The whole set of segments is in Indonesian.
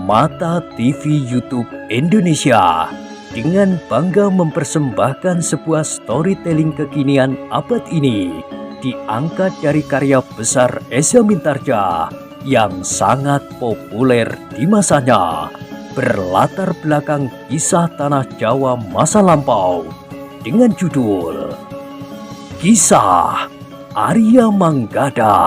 Permata TV YouTube Indonesia dengan bangga mempersembahkan sebuah storytelling kekinian abad ini diangkat dari karya besar Esa Mintarja yang sangat populer di masanya, berlatar belakang kisah tanah Jawa masa lampau dengan judul Kisah Arya Manggada.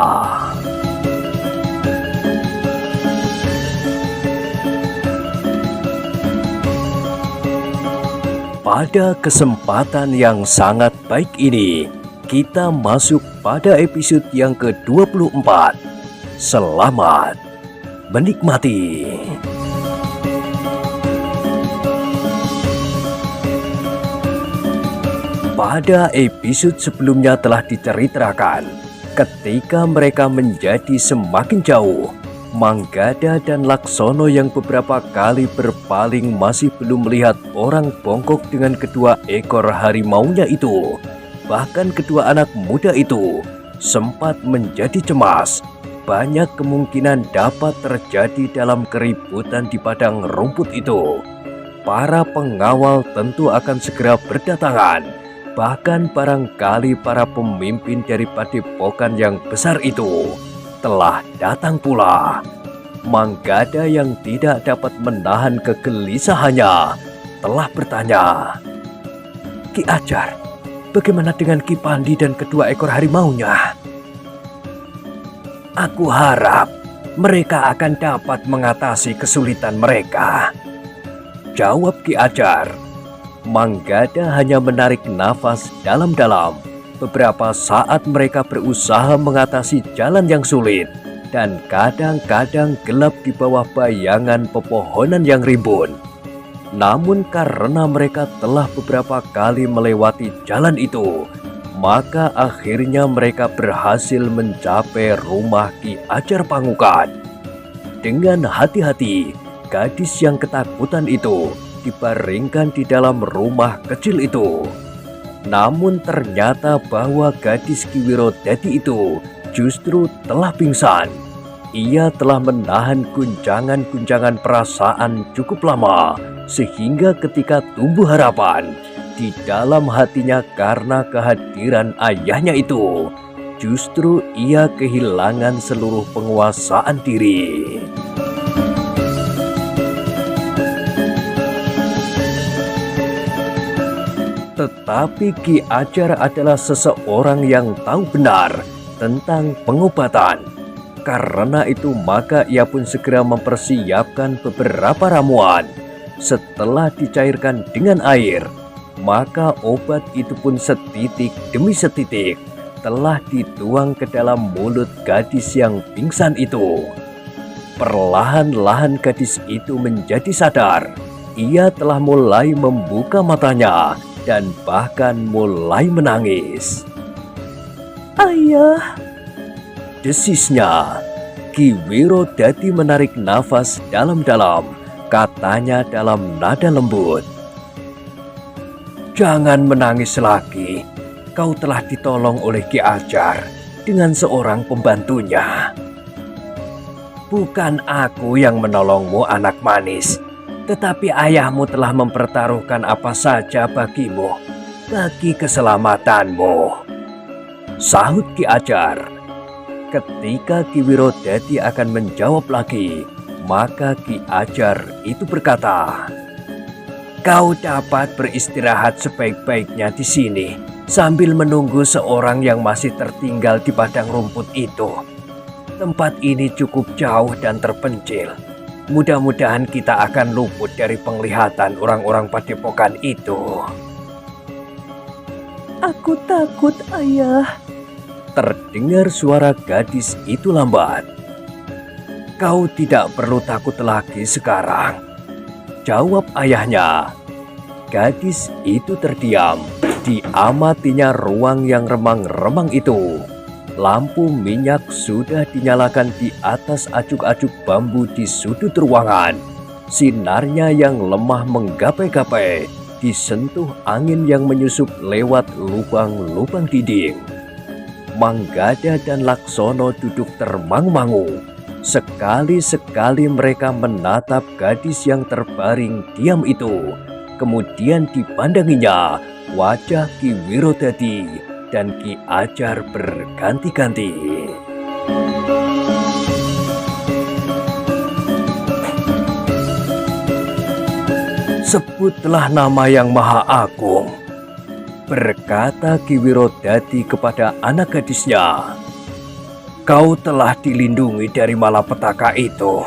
Pada kesempatan yang sangat baik ini, kita masuk pada episode yang ke-24. Selamat menikmati. Pada episode sebelumnya telah diceritakan, ketika mereka menjadi semakin jauh, Manggada dan Laksono yang beberapa kali berpaling masih belum melihat orang bongkok dengan kedua ekor harimaunya itu. Bahkan kedua anak muda itu sempat menjadi cemas. Banyak kemungkinan dapat terjadi dalam keributan di padang rumput itu. Para pengawal tentu akan segera berdatangan. Bahkan barangkali para pemimpin dari padepokan yang besar itu telah datang pula. Manggada yang tidak dapat menahan kegelisahannya telah bertanya, "Ki Ajar, bagaimana dengan Ki Pandi dan kedua ekor harimaunya?" "Aku harap mereka akan dapat mengatasi kesulitan mereka," jawab Ki Ajar. Manggada hanya menarik nafas dalam-dalam. Beberapa saat mereka berusaha mengatasi jalan yang sulit dan kadang-kadang gelap di bawah bayangan pepohonan yang rimbun. Namun karena mereka telah beberapa kali melewati jalan itu, maka akhirnya mereka berhasil mencapai rumah Ki Ajar Pangukan. Dengan hati-hati, gadis yang ketakutan itu dibaringkan di dalam rumah kecil itu. Namun ternyata bahwa gadis Ki Wirodadi itu justru telah pingsan. Ia telah menahan guncangan-guncangan perasaan cukup lama, sehingga ketika tumbuh harapan di dalam hatinya karena kehadiran ayahnya itu, justru ia kehilangan seluruh penguasaan diri. Tetapi Ki Ajar adalah seseorang yang tahu benar tentang pengobatan. Karena itu maka ia pun segera mempersiapkan beberapa ramuan. Setelah dicairkan dengan air, maka obat itu pun setitik demi setitik telah dituang ke dalam mulut gadis yang pingsan itu. Perlahan-lahan gadis itu menjadi sadar. Ia telah mulai membuka matanya dan bahkan mulai menangis. "Ayah," desisnya. Ki Wirodadi menarik nafas dalam-dalam. Katanya dalam nada lembut, "Jangan menangis lagi. Kau telah ditolong oleh Ki Ajar dengan seorang pembantunya." "Bukan aku yang menolongmu, anak manis. Tetapi ayahmu telah mempertaruhkan apa saja bagimu, bagi keselamatanmu," sahut Ki Ajar. Ketika Ki Wirodadi akan menjawab lagi, maka Ki Ajar itu berkata, "Kau dapat beristirahat sebaik-baiknya di sini sambil menunggu seorang yang masih tertinggal di padang rumput itu. Tempat ini cukup jauh dan terpencil. Mudah-mudahan kita akan luput dari penglihatan orang-orang padepokan itu." "Aku takut, Ayah," terdengar suara gadis itu lambat. "Kau tidak perlu takut lagi sekarang," jawab ayahnya. Gadis itu terdiam. Diamatinya ruang yang remang-remang itu. Lampu minyak sudah dinyalakan di atas acuk-acuk bambu di sudut ruangan. Sinarnya yang lemah menggapai-gapai disentuh angin yang menyusup lewat lubang-lubang dinding. Manggada dan Laksono duduk termangu-mangu. Sekali-sekali mereka menatap gadis yang terbaring diam itu. Kemudian dipandanginya wajah Ki Wirodadi dan Ki Ajar berganti-ganti. "Sebutlah nama yang Maha Agung," berkata Ki Wirodadi kepada anak gadisnya. "Kau telah dilindungi dari malapetaka itu."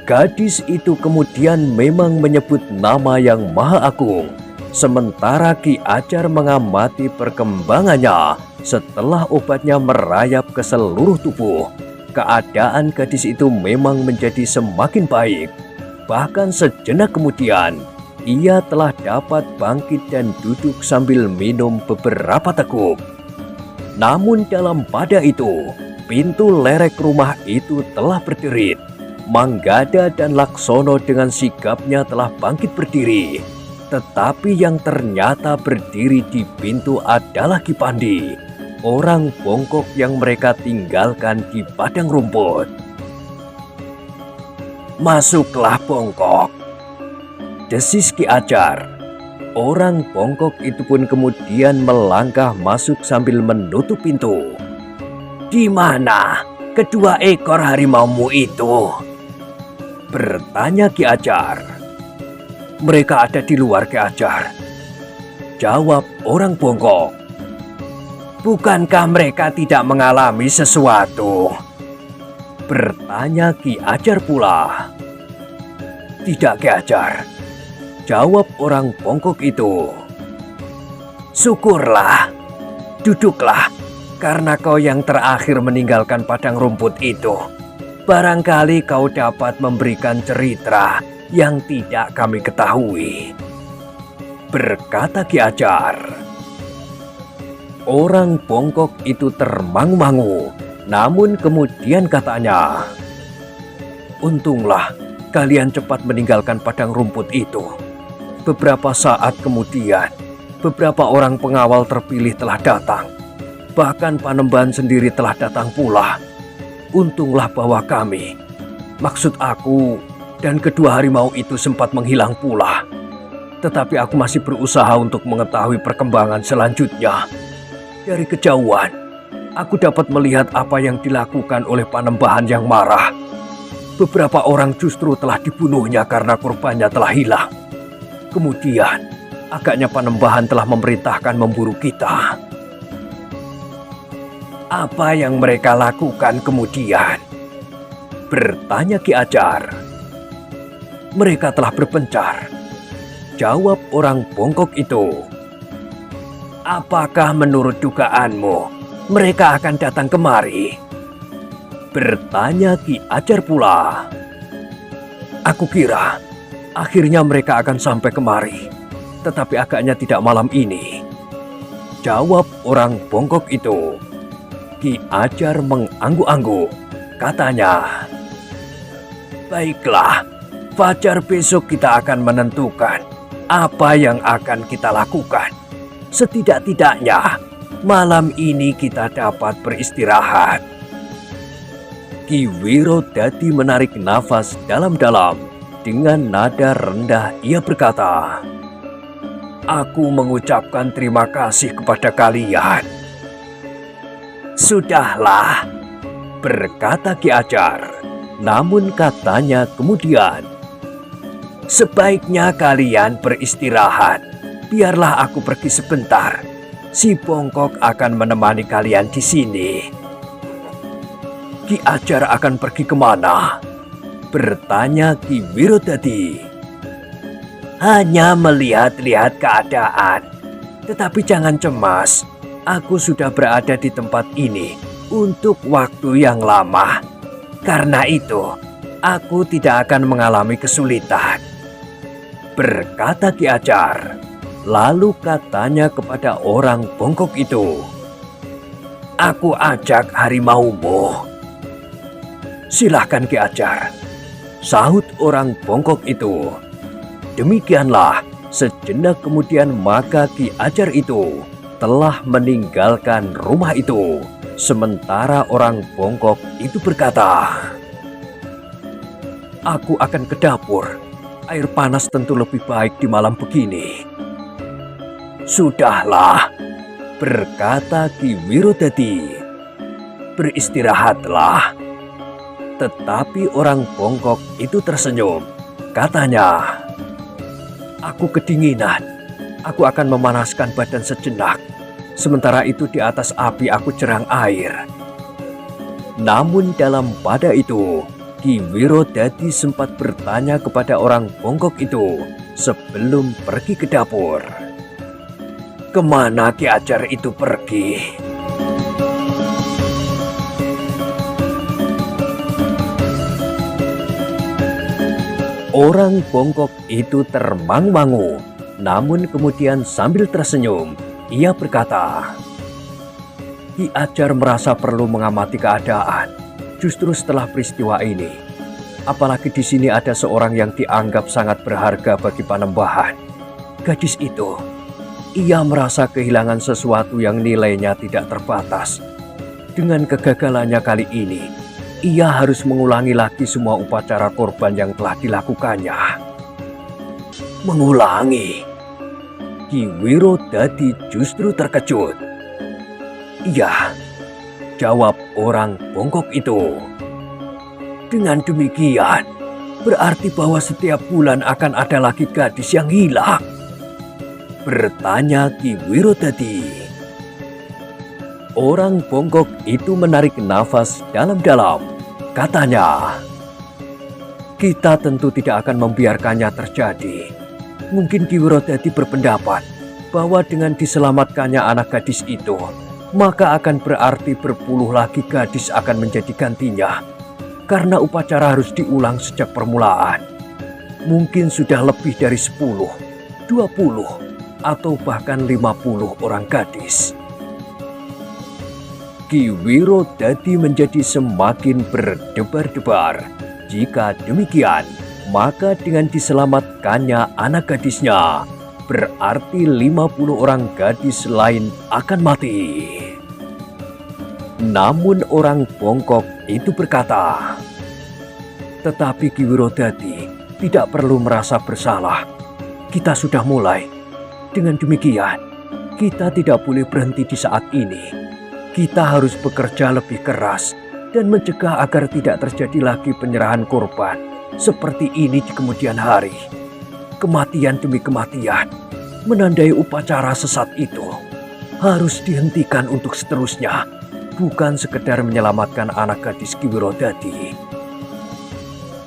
Gadis itu kemudian memang menyebut nama yang Maha Agung, sementara Ki Ajar mengamati perkembangannya setelah obatnya merayap ke seluruh tubuh. Keadaan gadis itu memang menjadi semakin baik. Bahkan sejenak kemudian, ia telah dapat bangkit dan duduk sambil minum beberapa teguk. Namun dalam pada itu, pintu lerek rumah itu telah berderit. Manggada dan Laksono dengan sigapnya telah bangkit berdiri. Tetapi yang ternyata berdiri di pintu adalah Ki Pandi, orang bongkok yang mereka tinggalkan di padang rumput. "Masuklah bongkok," desis Ki Ajar. Orang bongkok itu pun kemudian melangkah masuk sambil menutup pintu. "Di mana kedua ekor harimaumu itu?" bertanya Ki Ajar. "Mereka ada di luar, Ki Ajar," jawab orang bongkok. "Bukankah mereka tidak mengalami sesuatu?" bertanya Ki Ajar pula. "Tidak, Ki Ajar," jawab orang bongkok itu. "Syukurlah, duduklah, karena kau yang terakhir meninggalkan padang rumput itu. Barangkali kau dapat memberikan cerita yang tidak kami ketahui," berkata Ki Ajar. Orang bongkok itu termangu-mangu, namun kemudian katanya, "Untunglah kalian cepat meninggalkan padang rumput itu." Beberapa saat kemudian, beberapa orang pengawal terpilih telah datang. Bahkan Panembahan sendiri telah datang pula. Untunglah bahwa kami, maksud aku, dan kedua harimau itu sempat menghilang pula. Tetapi aku masih berusaha untuk mengetahui perkembangan selanjutnya. Dari kejauhan, aku dapat melihat apa yang dilakukan oleh Panembahan yang marah. Beberapa orang justru telah dibunuhnya karena korbannya telah hilang. Kemudian, agaknya Panembahan telah memerintahkan memburu kita. "Apa yang mereka lakukan kemudian?" bertanya Ki Ajar. "Mereka telah berpencar," jawab orang bongkok itu. "Apakah menurut dugaanmu mereka akan datang kemari?" bertanya Ki Ajar pula. "Aku kira akhirnya mereka akan sampai kemari, tetapi agaknya tidak malam ini," jawab orang bongkok itu. Ki Ajar mengangguk-angguk, katanya, "Baiklah, fajar besok kita akan menentukan apa yang akan kita lakukan. Setidak-tidaknya malam ini kita dapat beristirahat." Ki Wirodadi menarik nafas dalam-dalam. Dengan nada rendah ia berkata, "Aku mengucapkan terima kasih kepada kalian." "Sudahlah," berkata Ki Ajar. Namun katanya kemudian, "Sebaiknya kalian beristirahat. Biarlah aku pergi sebentar. Si bongkok akan menemani kalian di sini." "Ki Ajar akan pergi kemana?" bertanya Ki Wirodadi. "Hanya melihat-lihat keadaan. Tetapi jangan cemas, aku sudah berada di tempat ini untuk waktu yang lama. Karena itu, aku tidak akan mengalami kesulitan," berkata Ki Ajar. Lalu katanya kepada orang bongkok itu, "Aku ajak harimaumu." "Silahkan Ki Ajar," sahut orang bongkok itu. Demikianlah, sejenak kemudian maka Ki Ajar itu telah meninggalkan rumah itu. Sementara orang bongkok itu berkata, Aku akan ke dapur. Air panas tentu lebih baik di malam begini. Sudahlah, berkata Ki Wirodadi. Beristirahatlah. Tetapi orang bongkok itu tersenyum. Katanya, aku kedinginan. Aku akan memanaskan badan sejenak. Sementara itu di atas api aku cerang air. Namun dalam pada itu, Ki Wirodadi sempat bertanya kepada orang bongkok itu sebelum pergi ke dapur. Kemana Ki Ajar itu pergi? Orang bongkok itu termangu-mangu, namun kemudian sambil tersenyum, ia berkata, Ki Ajar merasa perlu mengamati keadaan. Justru setelah peristiwa ini, apalagi di sini ada seorang yang dianggap sangat berharga bagi Panembahan. Gadis itu, ia merasa kehilangan sesuatu yang nilainya tidak terbatas. Dengan kegagalannya kali ini, ia harus mengulangi lagi semua upacara korban yang telah dilakukannya. Mengulangi? Ki Wirodadi justru terkejut. Iya, jawab orang bongkok itu. Dengan demikian, berarti bahwa setiap bulan akan ada lagi gadis yang hilang? Bertanya Ki Wirodadi. Orang bongkok itu menarik nafas dalam-dalam. Katanya, kita tentu tidak akan membiarkannya terjadi. Mungkin Ki Wirodadi berpendapat bahwa dengan diselamatkannya anak gadis itu, maka akan berarti berpuluh lagi gadis akan menjadi gantinya. Karena upacara harus diulang sejak permulaan. Mungkin sudah lebih dari 10, 20, atau bahkan 50 orang gadis. Ki Wirodadi menjadi semakin berdebar-debar. Jika demikian, maka dengan diselamatkannya anak gadisnya, berarti 50 orang gadis lain akan mati. Namun orang bongkok itu berkata, tetapi Ki Wirodadi tidak perlu merasa bersalah. Kita sudah mulai. Dengan demikian, kita tidak boleh berhenti di saat ini. Kita harus bekerja lebih keras dan mencegah agar tidak terjadi lagi penyerahan korban seperti ini di kemudian hari. Kematian demi kematian menandai upacara sesat itu harus dihentikan untuk seterusnya, bukan sekedar menyelamatkan anak gadis Ki Wirodadi.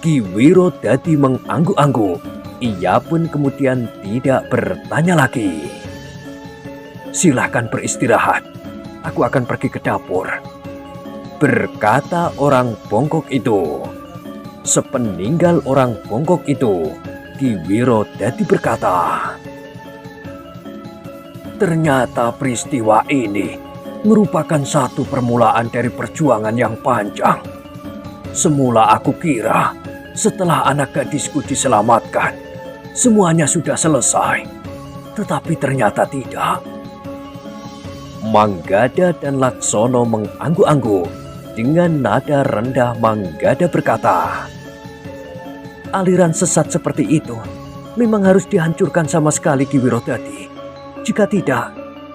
Ki Wirodadi mengangguk-angguk. Ia pun kemudian tidak bertanya lagi. Silahkan beristirahat. Aku akan pergi ke dapur, berkata orang bongkok itu. Sepeninggal orang bongkok itu, Ki Wirodadi berkata, ternyata peristiwa ini merupakan satu permulaan dari perjuangan yang panjang. Semula aku kira setelah anak gadisku diselamatkan, semuanya sudah selesai. Tetapi ternyata tidak. Manggada dan Laksono mengangguk-angguk. Dengan nada rendah Manggada berkata, aliran sesat seperti itu memang harus dihancurkan sama sekali Ki Wirodadi. Jika tidak,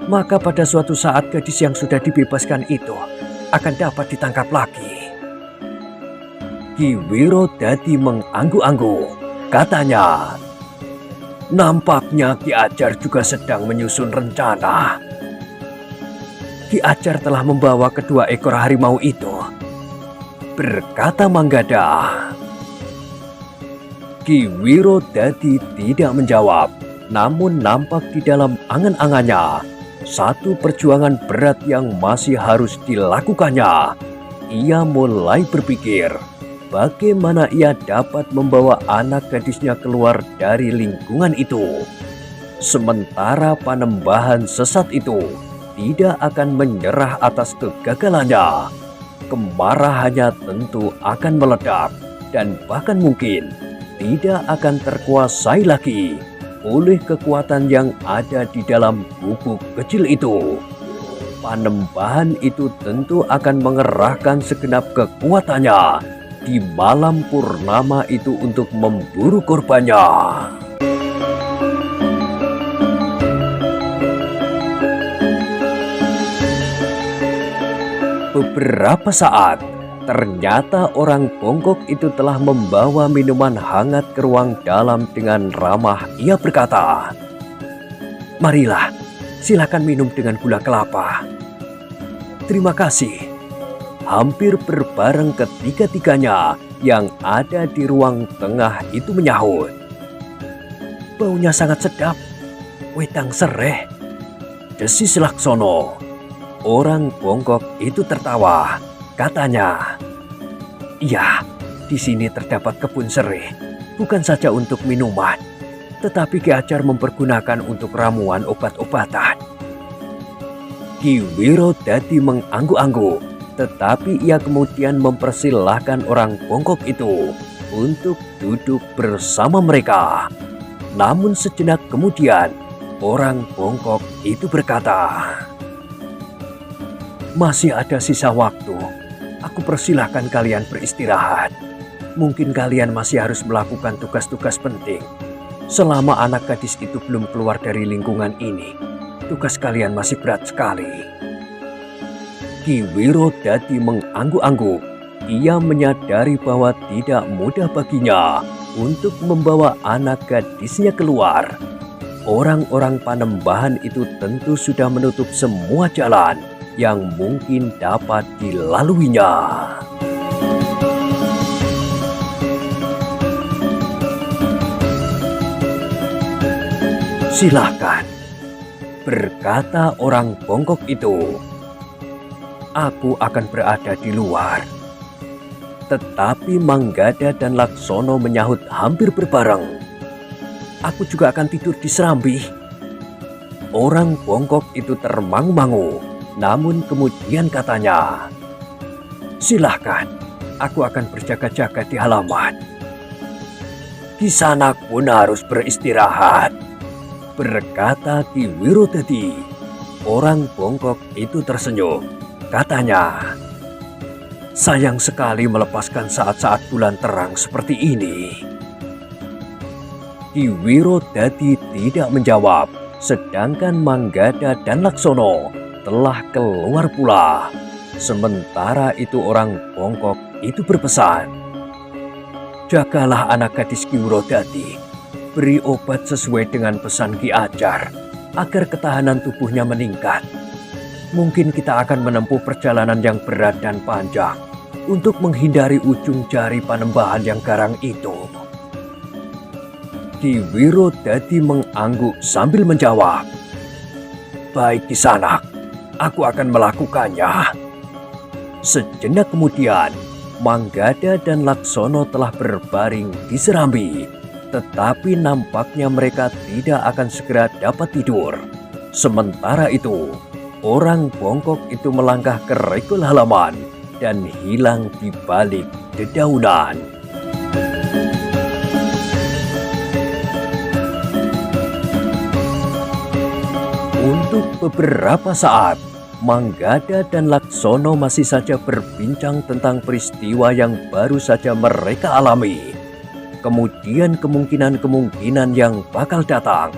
maka pada suatu saat gadis yang sudah dibebaskan itu akan dapat ditangkap lagi. Ki Wirodadi mengangguk-angguk. Katanya, nampaknya Ki Ajar juga sedang menyusun rencana. Ki Ajar telah membawa kedua ekor harimau itu, berkata Manggada. Ki Wirodadi tidak menjawab, namun nampak di dalam angan-angannya satu perjuangan berat yang masih harus dilakukannya. Ia mulai berpikir bagaimana ia dapat membawa anak gadisnya keluar dari lingkungan itu. Sementara Panembahan sesat itu tidak akan menyerah atas kegagalannya. Kemarahannya tentu akan meledak dan bahkan mungkin tidak akan terkuasai lagi oleh kekuatan yang ada di dalam gubuk kecil itu. Panembahan itu tentu akan mengerahkan segenap kekuatannya di malam purnama itu untuk memburu korbannya. Beberapa saat, ternyata orang bongkok itu telah membawa minuman hangat ke ruang dalam. Dengan ramah ia berkata, "Marilah, silakan minum dengan gula kelapa." "Terima kasih." Hampir berbareng ketiga-tiganya yang ada di ruang tengah itu menyahut. "Baunya sangat sedap, wedang sereh," desis Laksono. Orang bongkok itu tertawa. Katanya, "Iya, di sini terdapat kebun sereh, bukan saja untuk minuman, tetapi Ki Ajar mempergunakan untuk ramuan obat-obatan." Ki Wirodadi mengangguk-angguk, tetapi ia kemudian mempersilahkan orang bongkok itu untuk duduk bersama mereka. Namun sejenak kemudian, orang bongkok itu berkata, "Masih ada sisa waktu. Aku persilahkan kalian beristirahat. Mungkin kalian masih harus melakukan tugas-tugas penting. Selama anak gadis itu belum keluar dari lingkungan ini, tugas kalian masih berat sekali." Ki Wirodadi mengangguk-angguk. Ia menyadari bahwa tidak mudah baginya untuk membawa anak gadisnya keluar. Orang-orang Panembahan itu tentu sudah menutup semua jalan yang mungkin dapat dilaluinya. "Silahkan," berkata orang bongkok itu. "Aku akan berada di luar." Tetapi Manggada dan Laksono menyahut hampir berbareng, "Aku juga akan tidur di serambi." Orang bongkok itu termangu-mangu, namun kemudian katanya, "Silahkan, aku akan berjaga-jaga di halaman." "Kisanak pun harus beristirahat," berkata Ki Wirodadi. Orang bongkok itu tersenyum. Katanya, "Sayang sekali melepaskan saat-saat bulan terang seperti ini." Ki Wirodadi tidak menjawab, sedangkan Manggada dan Laksono telah keluar pula. Sementara itu orang bongkok itu berpesan, "Jagalah anak gadis Ki Wirodadi. Beri obat sesuai dengan pesan Ki Ajar agar ketahanan tubuhnya meningkat. Mungkin kita akan menempuh perjalanan yang berat dan panjang untuk menghindari ujung jari Panembahan yang garang itu." Ki Wirodadi mengangguk sambil menjawab, "Baik Kisanak, aku akan melakukannya." Sejenak kemudian, Manggada dan Laksono telah berbaring di serambi, tetapi nampaknya mereka tidak akan segera dapat tidur. Sementara itu, orang bongkok itu melangkah ke regol halaman dan hilang di balik dedaunan. Untuk beberapa saat, Manggada dan Laksono masih saja berbincang tentang peristiwa yang baru saja mereka alami. Kemudian kemungkinan-kemungkinan yang bakal datang.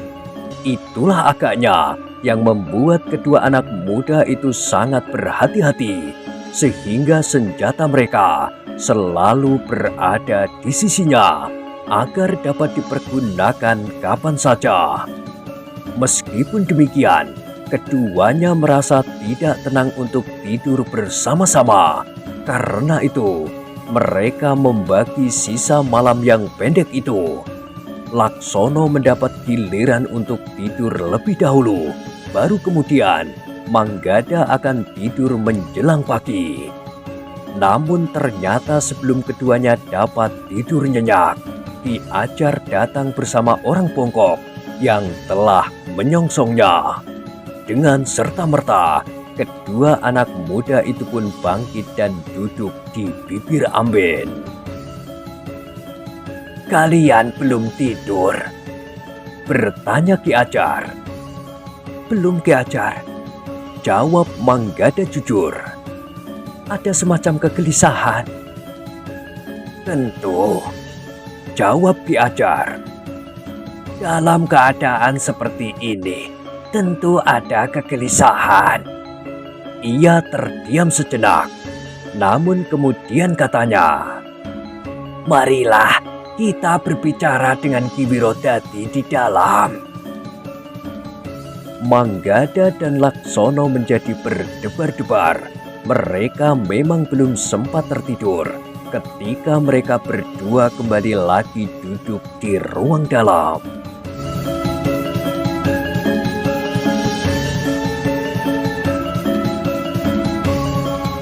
Itulah agaknya yang membuat kedua anak muda itu sangat berhati-hati, sehingga senjata mereka selalu berada di sisinya agar dapat dipergunakan kapan saja. Meskipun demikian, keduanya merasa tidak tenang untuk tidur bersama-sama. Karena itu, mereka membagi sisa malam yang pendek itu. Laksono mendapat giliran untuk tidur lebih dahulu. Baru kemudian, Manggada akan tidur menjelang pagi. Namun ternyata sebelum keduanya dapat tidur nyenyak, Ki Ajar datang bersama orang bongkok yang telah menyongsongnya. Dengan serta-merta, kedua anak muda itu pun bangkit dan duduk di bibir amben. "Kalian belum tidur?" bertanya Ki Ajar. "Belum Ki Ajar," jawab Manggada jujur. "Ada semacam kegelisahan." Tentu, jawab Ki Ajar. Dalam keadaan seperti ini, tentu ada kegelisahan. Ia terdiam sejenak, namun kemudian katanya, "Marilah kita berbicara dengan Ki Wirodadi di dalam." Manggada dan Laksono menjadi berdebar-debar. Mereka memang belum sempat tertidur ketika mereka berdua kembali lagi duduk di ruang dalam.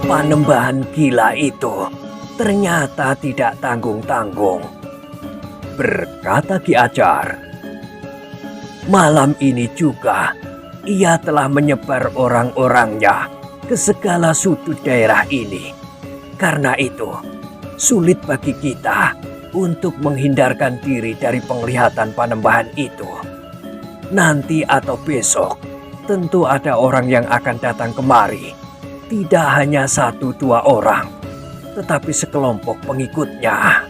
Panembahan gila itu ternyata tidak tanggung-tanggung, berkata Ki Ajar. Malam ini juga ia telah menyebar orang-orangnya ke segala sudut daerah ini. Karena itu, sulit bagi kita untuk menghindarkan diri dari penglihatan panembahan itu. Nanti atau besok, tentu ada orang yang akan datang kemari. Tidak hanya 1-2 orang, tetapi sekelompok pengikutnya.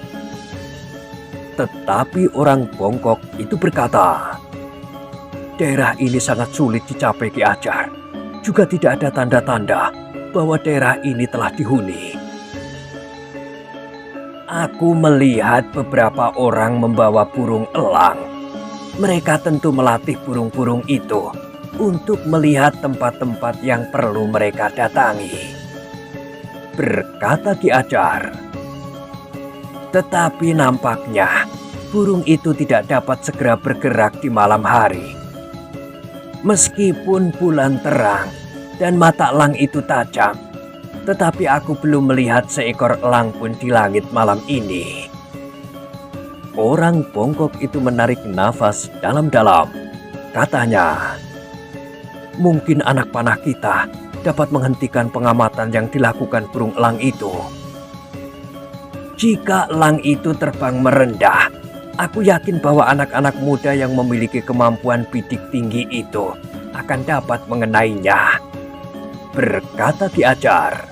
Tetapi orang bongkok itu berkata, daerah ini sangat sulit dicapai Ki Ajar. Juga tidak ada tanda-tanda bahwa daerah ini telah dihuni. Aku melihat beberapa orang membawa burung elang. Mereka tentu melatih burung-burung itu untuk melihat tempat-tempat yang perlu mereka datangi, berkata Ki Ajar. Tetapi nampaknya burung itu tidak dapat segera bergerak di malam hari. Meskipun bulan terang dan mata elang itu tajam, tetapi aku belum melihat seekor elang pun di langit malam ini. Orang bongkok itu menarik nafas dalam-dalam. Katanya, mungkin anak panah kita dapat menghentikan pengamatan yang dilakukan burung elang itu. Jika elang itu terbang merendah, aku yakin bahwa anak-anak muda yang memiliki kemampuan bidik tinggi itu akan dapat mengenainya, berkata Ki Ajar.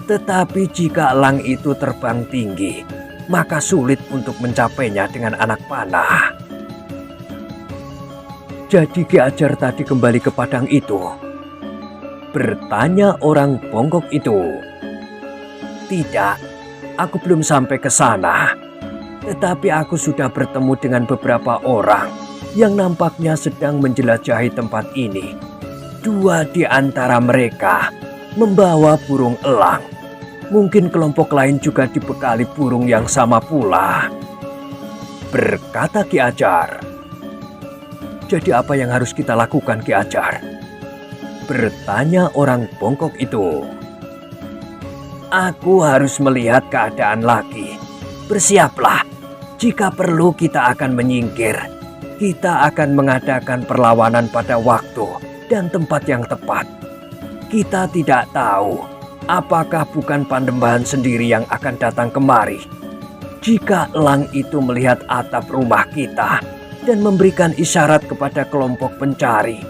Tetapi jika elang itu terbang tinggi, maka sulit untuk mencapainya dengan anak panah. Jadi Ki Ajar tadi kembali ke padang itu? Bertanya orang bongkok itu. Tidak, aku belum sampai ke sana. Tetapi aku sudah bertemu dengan beberapa orang yang nampaknya sedang menjelajahi tempat ini. 2 di antara mereka membawa burung elang. Mungkin kelompok lain juga dibekali burung yang sama pula, berkata Ki Ajar. Jadi apa yang harus kita lakukan Ki Ajar? Bertanya orang bongkok itu. Aku harus melihat keadaan lagi. Bersiaplah, jika perlu kita akan menyingkir. Kita akan mengadakan perlawanan pada waktu dan tempat yang tepat. Kita tidak tahu apakah bukan Panembahan sendiri yang akan datang kemari. Jika elang itu melihat atap rumah kita dan memberikan isyarat kepada kelompok pencari,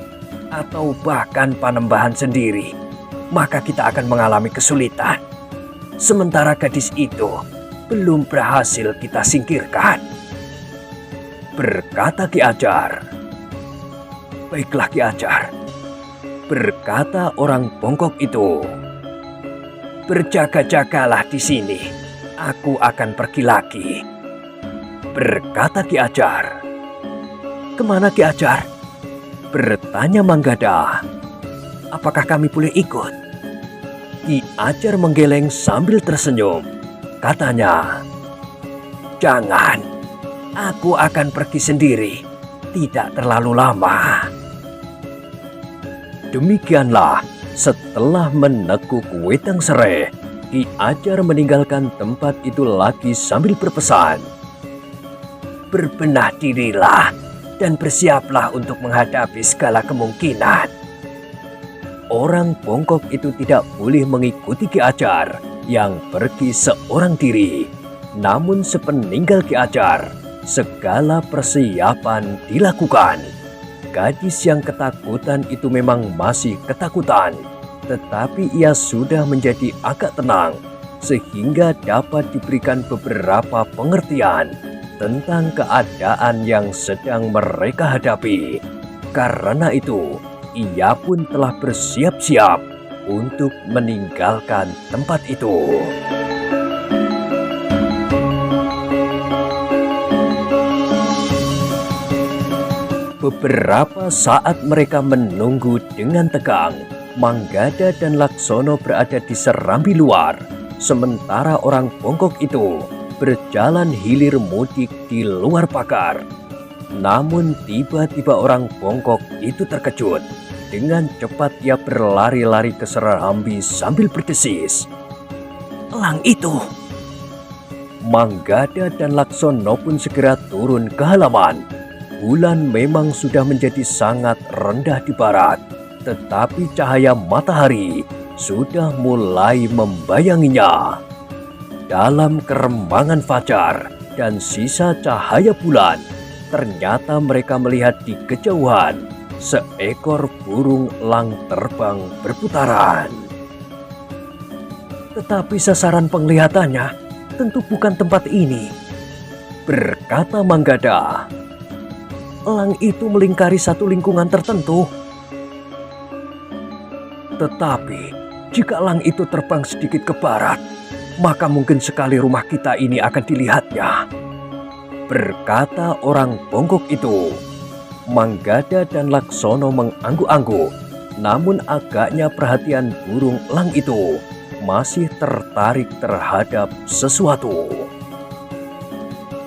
atau bahkan Panembahan sendiri, maka kita akan mengalami kesulitan. Sementara gadis itu belum berhasil kita singkirkan, berkata Ki Ajar. Baiklah Ki Ajar, berkata orang bongkok itu. Berjaga-jagalah di sini, aku akan pergi lagi, berkata Ki Ajar. Kemana Ki Ajar? Bertanya Manggada. Apakah kami boleh ikut? Ki Ajar menggeleng sambil tersenyum. Katanya, jangan, aku akan pergi sendiri, tidak terlalu lama. Demikianlah, setelah menekuk wedang serai, Ki Ajar meninggalkan tempat itu lagi sambil berpesan. Berbenah dirilah dan bersiaplah untuk menghadapi segala kemungkinan. Orang bongkok itu tidak boleh mengikuti Ki Ajar yang pergi seorang diri. Namun sepeninggal Ki Ajar, segala persiapan dilakukan. Gadis yang ketakutan itu memang masih ketakutan, tetapi ia sudah menjadi agak tenang sehingga dapat diberikan beberapa pengertian tentang keadaan yang sedang mereka hadapi. Karena itu, ia pun telah bersiap-siap untuk meninggalkan tempat itu. Beberapa saat mereka menunggu dengan tegang. Manggada dan Laksono berada di serambi luar, sementara orang bongkok itu berjalan hilir mudik di luar pagar. Namun tiba-tiba orang bongkok itu terkejut. Dengan cepat ia berlari-lari ke serambi sambil berdesis, "Elang itu!" Manggada dan Laksono pun segera turun ke halaman. Bulan memang sudah menjadi sangat rendah di barat, tetapi cahaya matahari sudah mulai membayanginya. Dalam kerembangan fajar dan sisa cahaya bulan, ternyata mereka melihat di kejauhan seekor burung elang terbang berputaran. "Tetapi sasaran penglihatannya tentu bukan tempat ini," berkata Manggada. "Elang itu melingkari satu lingkungan tertentu. Tetapi jika elang itu terbang sedikit ke barat, maka mungkin sekali rumah kita ini akan dilihatnya," berkata orang bongkok itu. Manggada dan Laksono mengangguk-angguk, namun agaknya perhatian burung elang itu masih tertarik terhadap sesuatu.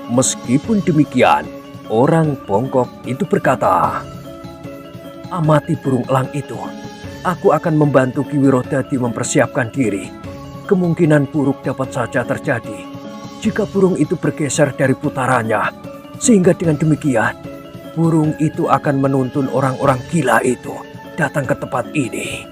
Meskipun demikian, orang bongkok itu berkata, "Amati burung elang itu. Aku akan membantu Ki Wirodadi mempersiapkan diri. Kemungkinan buruk dapat saja terjadi jika burung itu bergeser dari putarannya, sehingga dengan demikian burung itu akan menuntun orang-orang gila itu datang ke tempat ini."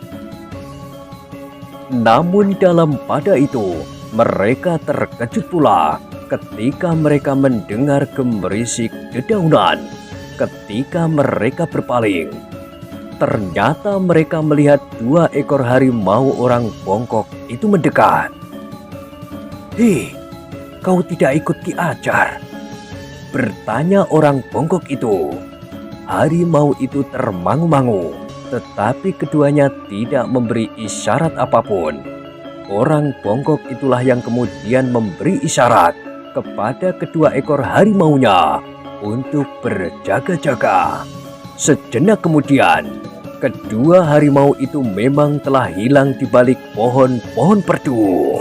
Namun dalam pada itu, mereka terkejut pula ketika mereka mendengar gemerisik dedaunan. Ketika mereka berpaling, ternyata mereka melihat 2 ekor harimau orang bongkok itu mendekat. "Hei, kau tidak ikut Ki Ajar?" bertanya orang bongkok itu. Harimau itu termangu-mangu, tetapi keduanya tidak memberi isyarat apapun. Orang bongkok itulah yang kemudian memberi isyarat kepada kedua ekor harimaunya untuk berjaga-jaga. Sejenak kemudian, kedua harimau itu memang telah hilang di balik pohon-pohon perdu.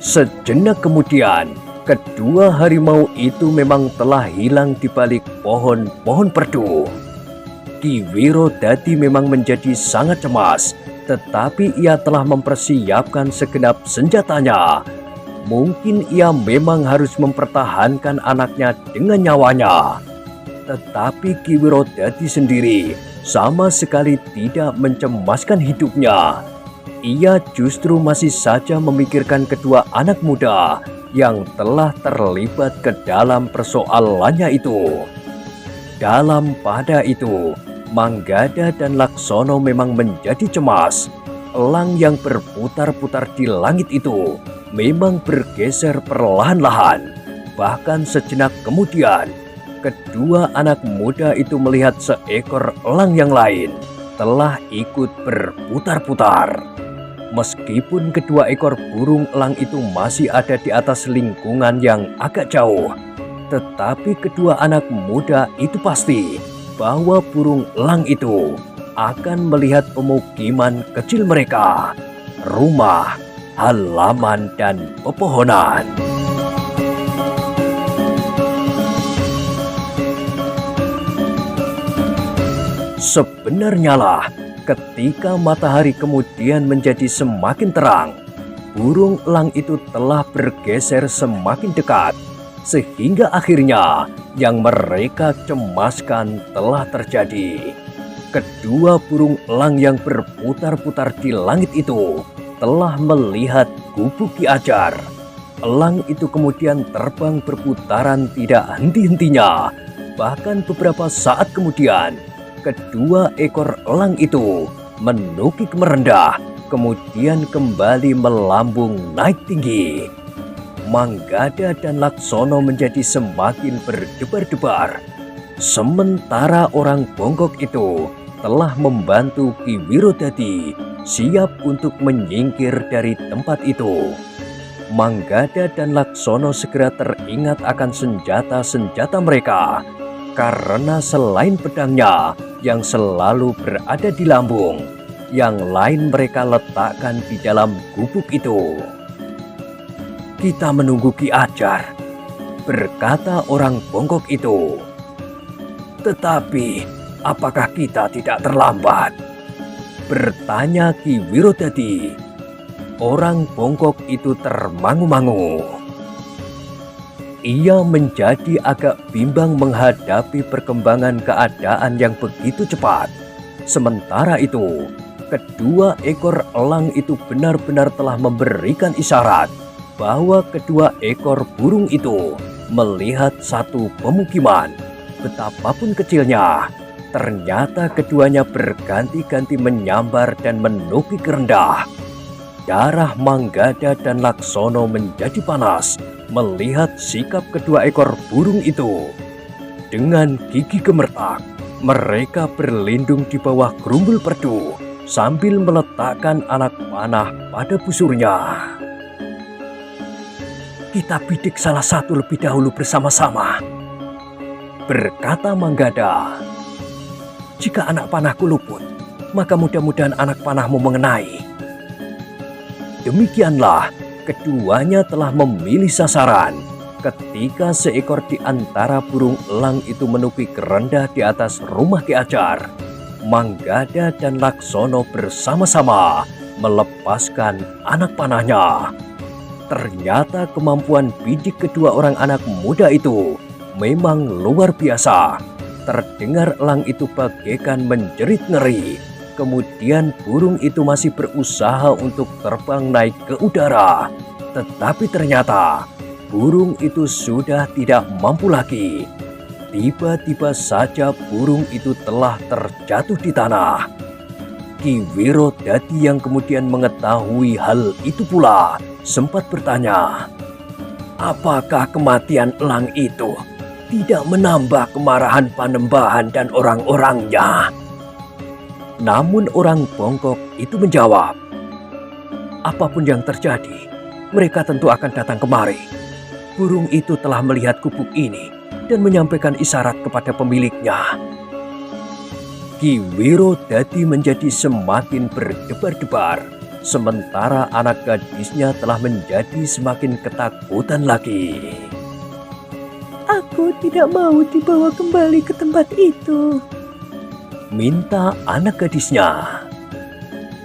Sejenak kemudian, kedua harimau itu memang telah hilang di balik pohon-pohon perdu. Ki Wirodadi memang menjadi sangat cemas, tetapi ia telah mempersiapkan segenap senjatanya. Mungkin ia memang harus mempertahankan anaknya dengan nyawanya. Tetapi Ki Wirodadi sendiri sama sekali tidak mencemaskan hidupnya. Ia justru masih saja memikirkan kedua anak muda yang telah terlibat ke dalam persoalannya itu. Dalam pada itu, Manggada dan Laksono memang menjadi cemas. Elang yang berputar-putar di langit itu memang bergeser perlahan-lahan. Bahkan sejenak kemudian, kedua anak muda itu melihat seekor elang yang lain telah ikut berputar-putar. Meskipun kedua ekor burung elang itu masih ada di atas lingkungan yang agak jauh, tetapi kedua anak muda itu pasti bahwa burung elang itu akan melihat pemukiman kecil mereka, rumah, halaman, dan pepohonan. Sebenarnya lah, ketika matahari kemudian menjadi semakin terang, burung elang itu telah bergeser semakin dekat, sehingga akhirnya yang mereka cemaskan telah terjadi. Kedua burung elang yang berputar-putar di langit itu telah melihat gubuk Ki Ajar. Elang itu kemudian terbang berputaran tidak henti-hentinya. Bahkan beberapa saat kemudian, kedua ekor elang itu menukik merendah kemudian kembali melambung naik tinggi. Manggada dan Laksono menjadi semakin berdebar-debar. Sementara orang bongkok itu telah membantu Ki Wirodadi siap untuk menyingkir dari tempat itu. Manggada dan Laksono segera teringat akan senjata-senjata mereka, karena selain pedangnya yang selalu berada di lambung, yang lain mereka letakkan di dalam gubuk itu. "Kita menunggu Ki Ajar," berkata orang bongkok itu. "Tetapi apakah kita tidak terlambat?" bertanya Ki Wirodadi. Orang bongkok itu termangu-mangu. Ia menjadi agak bimbang menghadapi perkembangan keadaan yang begitu cepat. Sementara itu, kedua ekor elang itu benar-benar telah memberikan isyarat bahwa kedua ekor burung itu melihat satu pemukiman. Betapapun kecilnya, ternyata keduanya berganti-ganti menyambar dan menukik rendah. Darah Manggada dan Laksono menjadi panas melihat sikap kedua ekor burung itu. Dengan gigi gemertak, mereka berlindung di bawah gerumbul perdu sambil meletakkan anak panah pada busurnya. "Kita bidik salah satu lebih dahulu bersama-sama," berkata Manggada. "Jika anak panahku luput, maka mudah-mudahan anak panahmu mengenai." Demikianlah, keduanya telah memilih sasaran ketika seekor di antara burung elang itu menukik rendah di atas rumah Ki Ajar. Manggada dan Laksono bersama-sama melepaskan anak panahnya. Ternyata kemampuan bidik kedua orang anak muda itu memang luar biasa. Terdengar elang itu bagaikan menjerit ngeri. Kemudian burung itu masih berusaha untuk terbang naik ke udara. Tetapi ternyata burung itu sudah tidak mampu lagi. Tiba-tiba saja burung itu telah terjatuh di tanah. Ki Wirodadi yang kemudian mengetahui hal itu pula sempat bertanya, "Apakah kematian elang itu tidak menambah kemarahan Panembahan dan orang-orangnya?" Namun orang bongkok itu menjawab, "Apapun yang terjadi, mereka tentu akan datang kemari. Burung itu telah melihat gubuk ini dan menyampaikan isyarat kepada pemiliknya." Ki Wirodadi menjadi semakin berdebar-debar, sementara anak gadisnya telah menjadi semakin ketakutan lagi. "Aku tidak mau dibawa kembali ke tempat itu," minta anak gadisnya.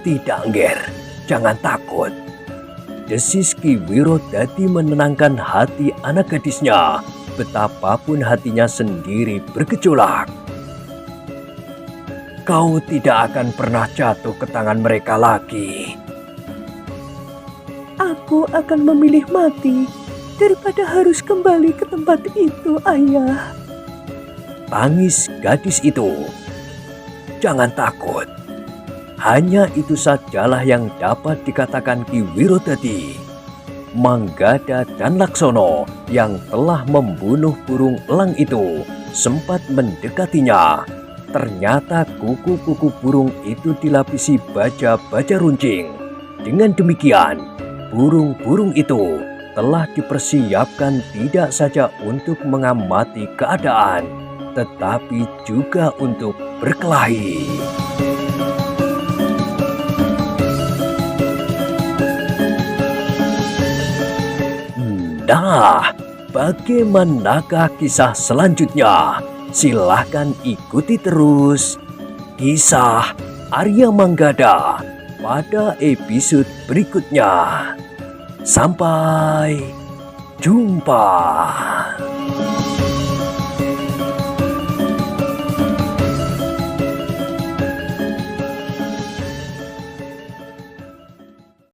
"Tidak, Ngger, jangan takut," desis Ki Wirodadi menenangkan hati anak gadisnya, betapapun hatinya sendiri bergejolak. "Kau tidak akan pernah jatuh ke tangan mereka lagi." "Aku akan memilih mati daripada harus kembali ke tempat itu, Ayah," tangis gadis itu. "Jangan takut. Hanya itu sajalah yang dapat dikatakan Ki Wirodadi. Manggada dan Laksono yang telah membunuh burung elang itu sempat mendekatinya. Ternyata kuku-kuku burung itu dilapisi baja-baja runcing. Dengan demikian, burung-burung itu telah dipersiapkan tidak saja untuk mengamati keadaan, tetapi juga untuk berkelahi. Nah, bagaimanakah kisah selanjutnya? Silahkan ikuti terus kisah Arya Manggada pada episode berikutnya. Sampai jumpa.